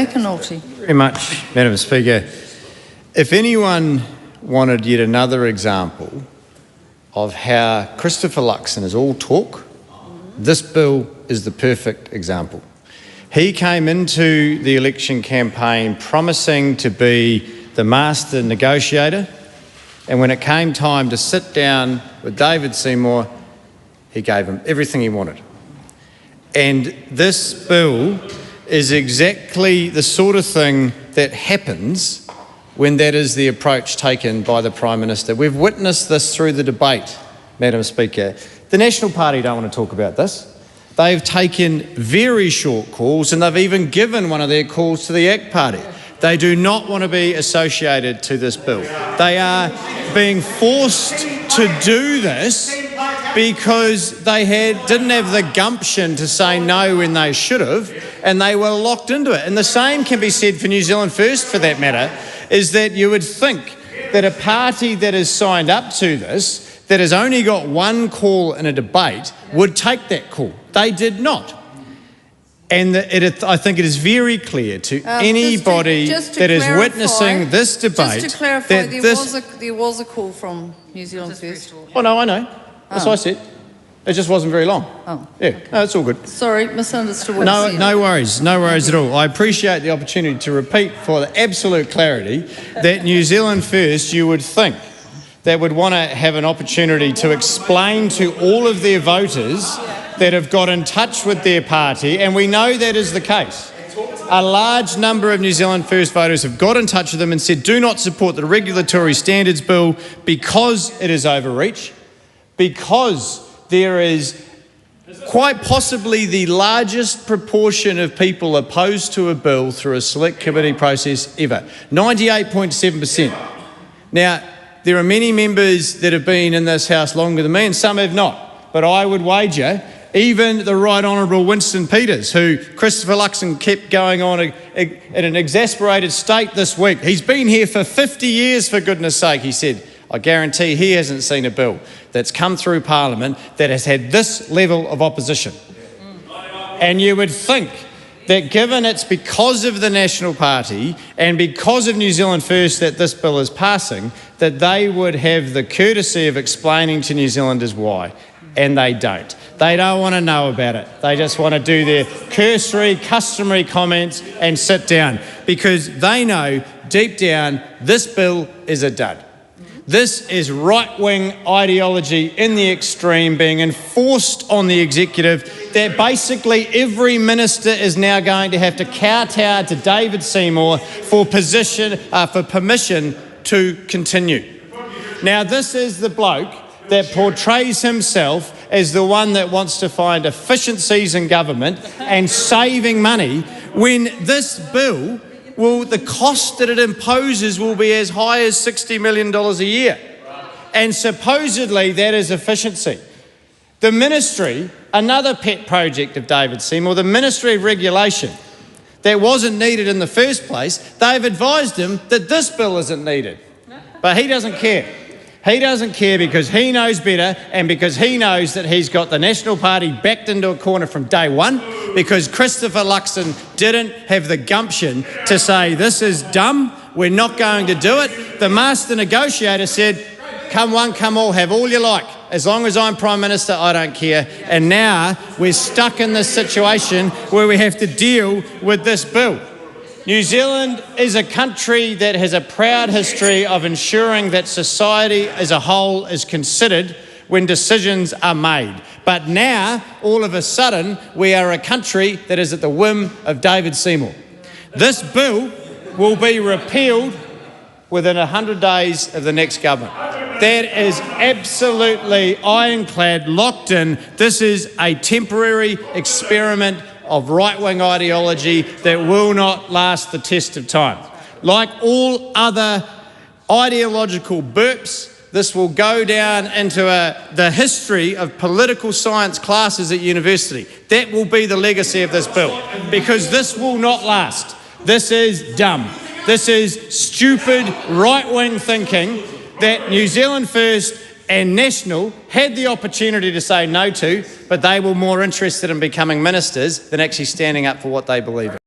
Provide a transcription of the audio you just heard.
McAnulty. Very much, Madam Speaker. If anyone wanted yet another example of how Christopher Luxon is all talk, this bill is the perfect example. He came into the election campaign promising to be the master negotiator, and when it came time to sit down with David Seymour, he gave him everything he wanted. And this bill is exactly the sort of thing that happens when that is the approach taken by the Prime Minister. We've witnessed this through the debate, Madam Speaker. The National Party don't want to talk about this. They've taken very short calls, and they've even given one of their calls to the ACT Party. They do not want to be associated to this bill. They are being forced to do this because they didn't have the gumption to say no when they should have, and they were locked into it. And the same can be said for New Zealand First, for that matter, is that you would think that a party that has signed up to this, that has only got one call in a debate, would take that call. They did not. And I think it is very clear to anybody that is witnessing this debate... Just to clarify, there was a call from New Zealand First. Oh, no, I know. That's what I said. It just wasn't very long. Oh. Yeah, okay. no, it's all good. Sorry, misunderstood what you said. No worries at all. I appreciate the opportunity to repeat for the absolute clarity that New Zealand First, you would think, that would want to have an opportunity to explain to all of their voters that have got in touch with their party, and we know that is the case. A large number of New Zealand First voters have got in touch with them and said, do not support the Regulatory Standards Bill because it is overreach, because there is quite possibly the largest proportion of people opposed to a bill through a select committee process ever, 98.7%. Now, there are many members that have been in this House longer than me, and some have not. But I would wager even the Right Honourable Winston Peters, who Christopher Luxon kept going on in an exasperated state this week. He's been here for 50 years, for goodness sake, he said. I guarantee he hasn't seen a bill that's come through Parliament that has had this level of opposition. And you would think that given it's because of the National Party and because of New Zealand First that this bill is passing, that they would have the courtesy of explaining to New Zealanders why, and they don't. They don't want to know about it. They just want to do their cursory, customary comments and sit down, because they know deep down this bill is a dud. This is right-wing ideology in the extreme being enforced on the executive, that basically every minister is now going to have to kowtow to David Seymour for permission to continue. Now, this is the bloke that portrays himself as the one that wants to find efficiencies in government and saving money, when this bill, the cost that it imposes will be as high as $60 million a year. And supposedly that is efficiency. The ministry, another pet project of David Seymour, the Ministry of Regulation, that wasn't needed in the first place, they've advised him that this bill isn't needed. But he doesn't care. He doesn't care because he knows better, and because he knows that he's got the National Party backed into a corner from day one, because Christopher Luxon didn't have the gumption to say, this is dumb, we're not going to do it. The master negotiator said, come one, come all, have all you like. As long as I'm Prime Minister, I don't care. And now we're stuck in this situation where we have to deal with this bill. New Zealand is a country that has a proud history of ensuring that society as a whole is considered when decisions are made. But now, all of a sudden, we are a country that is at the whim of David Seymour. This bill will be repealed within 100 days of the next government. That is absolutely ironclad, locked in. This is a temporary experiment of right-wing ideology that will not last the test of time. Like all other ideological burps, this will go down into the history of political science classes at university. That will be the legacy of this bill, because this will not last. This is dumb. This is stupid right-wing thinking that New Zealand First and National had the opportunity to say no to, but they were more interested in becoming ministers than actually standing up for what they believe in.